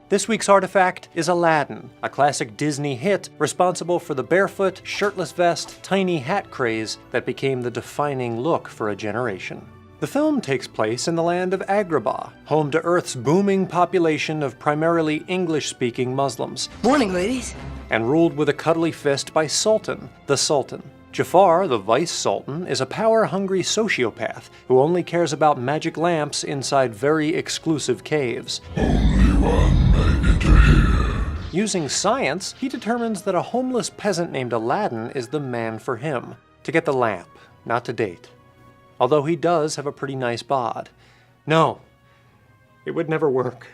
This week's artifact is Aladdin, a classic Disney hit responsible for the barefoot, shirtless vest, tiny hat craze that became the defining look for a generation. The film takes place in the land of Agrabah, home to Earth's booming population of primarily English-speaking Muslims. Morning, ladies. And ruled with a cuddly fist by Sultan, the Sultan. Jafar, the vice-sultan, is a power-hungry sociopath who only cares about magic lamps inside very exclusive caves. Only one may enter here. Using science, he determines that a homeless peasant named Aladdin is the man for him. To get the lamp, not to date. Although he does have a pretty nice bod. No, it would never work.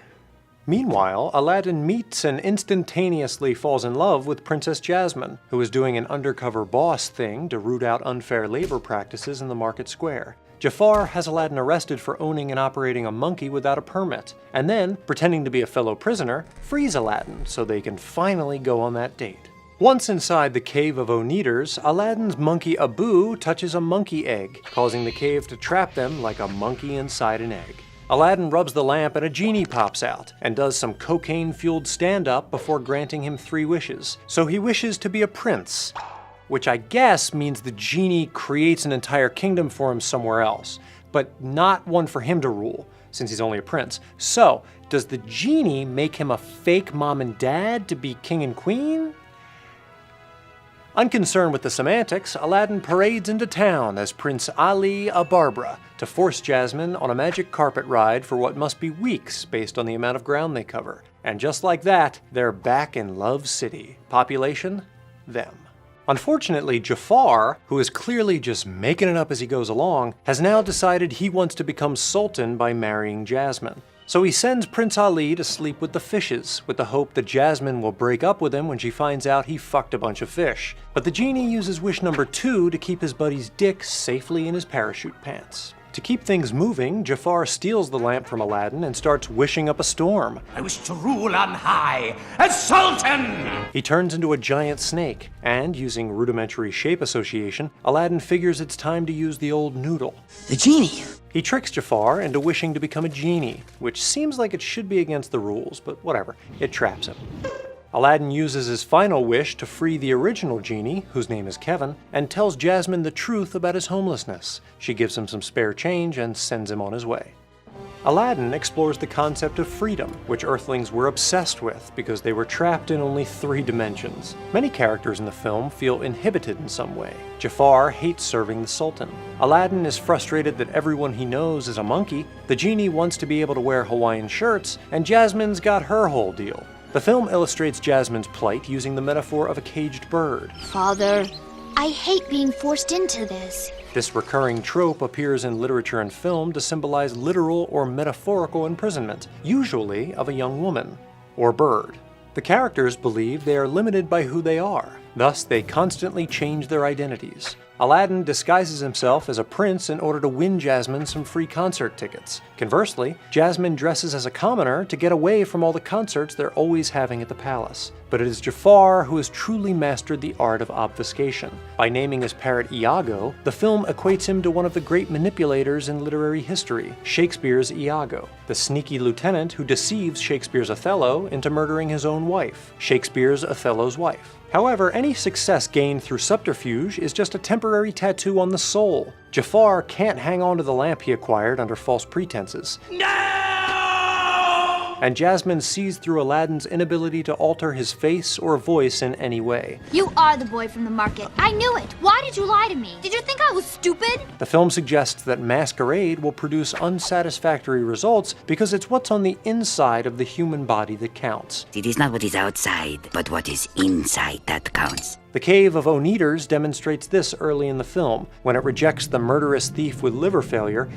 Meanwhile, Aladdin meets and instantaneously falls in love with Princess Jasmine, who is doing an undercover boss thing to root out unfair labor practices in the market square. Jafar has Aladdin arrested for owning and operating a monkey without a permit, and then, pretending to be a fellow prisoner, frees Aladdin so they can finally go on that date. Once inside the Cave of Oneaters, Aladdin's monkey Abu touches a monkey egg, causing the cave to trap them like a monkey inside an egg. Aladdin rubs the lamp and a genie pops out, and does some cocaine-fueled stand-up before granting him 3 wishes. So he wishes to be a prince, which I guess means the genie creates an entire kingdom for him somewhere else, but not one for him to rule, since he's only a prince. So, does the genie make him a fake mom and dad to be king and queen? Unconcerned with the semantics, Aladdin parades into town as Prince Ali Abarbara to force Jasmine on a magic carpet ride for what must be weeks based on the amount of ground they cover. And just like that, they're back in Love City. Population? Them. Unfortunately, Jafar, who is clearly just making it up as he goes along, has now decided he wants to become Sultan by marrying Jasmine. So he sends Prince Ali to sleep with the fishes, with the hope that Jasmine will break up with him when she finds out he fucked a bunch of fish. But the genie uses wish number 2 to keep his buddy's dick safely in his parachute pants. To keep things moving, Jafar steals the lamp from Aladdin and starts wishing up a storm. I wish to rule on high as Sultan! He turns into a giant snake, and using rudimentary shape association, Aladdin figures it's time to use the old noodle. The genie. He tricks Jafar into wishing to become a genie, which seems like it should be against the rules, but whatever, it traps him. Aladdin uses his final wish to free the original genie, whose name is Kevin, and tells Jasmine the truth about his homelessness. She gives him some spare change and sends him on his way. Aladdin explores the concept of freedom, which Earthlings were obsessed with because they were trapped in only 3 dimensions. Many characters in the film feel inhibited in some way. Jafar hates serving the Sultan. Aladdin is frustrated that everyone he knows is a monkey, the genie wants to be able to wear Hawaiian shirts, and Jasmine's got her whole deal. The film illustrates Jasmine's plight using the metaphor of a caged bird. Father, I hate being forced into this. This recurring trope appears in literature and film to symbolize literal or metaphorical imprisonment, usually of a young woman, or bird. The characters believe they are limited by who they are, thus they constantly change their identities. Aladdin disguises himself as a prince in order to win Jasmine some free concert tickets. Conversely, Jasmine dresses as a commoner to get away from all the concerts they're always having at the palace. But it is Jafar who has truly mastered the art of obfuscation. By naming his parrot Iago, the film equates him to one of the great manipulators in literary history, Shakespeare's Iago, the sneaky lieutenant who deceives Shakespeare's Othello into murdering his own wife, Shakespeare's Othello's wife. However, any success gained through subterfuge is just a temporary tattoo on the soul. Jafar can't hang on to the lamp he acquired under false pretenses. No! And Jasmine sees through Aladdin's inability to alter his face or voice in any way. You are the boy from the market. I knew it. Why did you lie to me? Did you think I was stupid? The film suggests that masquerade will produce unsatisfactory results because it's what's on the inside of the human body that counts. It is not what is outside, but what is inside that counts. The Cave of Oneaters demonstrates this early in the film, when it rejects the murderous thief with liver failure,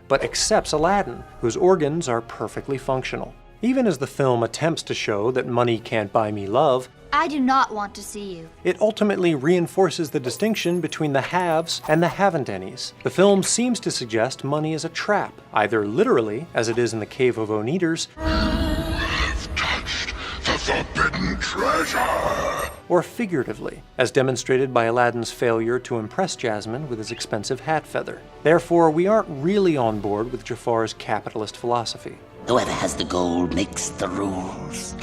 but accepts Aladdin, whose organs are perfectly functional. Even as the film attempts to show that money can't buy me love, I do not want to see you. It ultimately reinforces the distinction between the haves and the haven't-anys. The film seems to suggest money is a trap, either literally, as it is in the Cave of Oneaters, I've touched the forbidden treasure. or figuratively, as demonstrated by Aladdin's failure to impress Jasmine with his expensive hat feather. Therefore, we aren't really on board with Jafar's capitalist philosophy. Whoever has the gold makes the rules.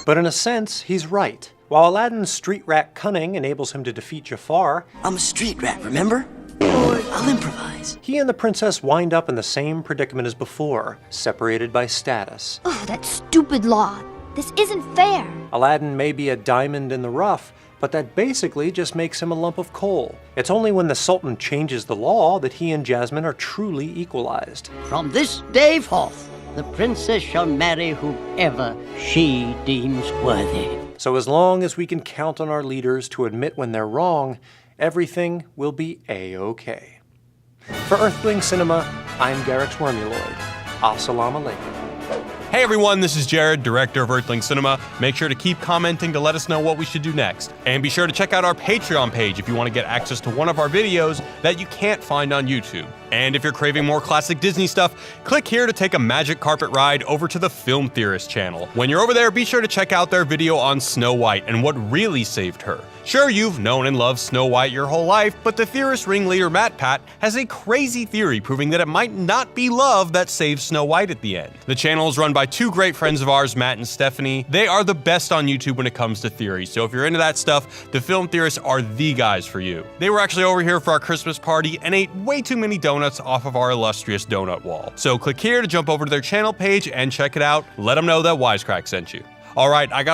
But in a sense, he's right. While Aladdin's street rat cunning enables him to defeat Jafar, I'm a street rat, remember? Or I'll improvise. he and the princess wind up in the same predicament as before, separated by status. Oh, that stupid law. This isn't fair. Aladdin may be a diamond in the rough, but that basically just makes him a lump of coal. It's only when the Sultan changes the law that he and Jasmine are truly equalized. From this day forth, the princess shall marry whoever she deems worthy. So as long as we can count on our leaders to admit when they're wrong, everything will be A-okay. For Earthling Cinema, I'm garyx wormuloid. Assalamu alaikum. Hey everyone, this is Jared, director of Earthling Cinema. Make sure to keep commenting to let us know what we should do next. And be sure to check out our Patreon page if you want to get access to one of our videos that you can't find on YouTube. And if you're craving more classic Disney stuff, click here to take a magic carpet ride over to the Film Theorist channel. When you're over there, be sure to check out their video on Snow White and what really saved her. Sure, you've known and loved Snow White your whole life, but the theorist ringleader Matt Pat has a crazy theory proving that it might not be love that saves Snow White at the end. The channel is run by two great friends of ours, Matt and Stephanie. They are the best on YouTube when it comes to theory, so if you're into that stuff, the Film Theorists are the guys for you. They were actually over here for our Christmas party and ate way too many donuts off of our illustrious donut wall. So click here to jump over to their channel page and check it out. Let them know that Wisecrack sent you. Alright, I got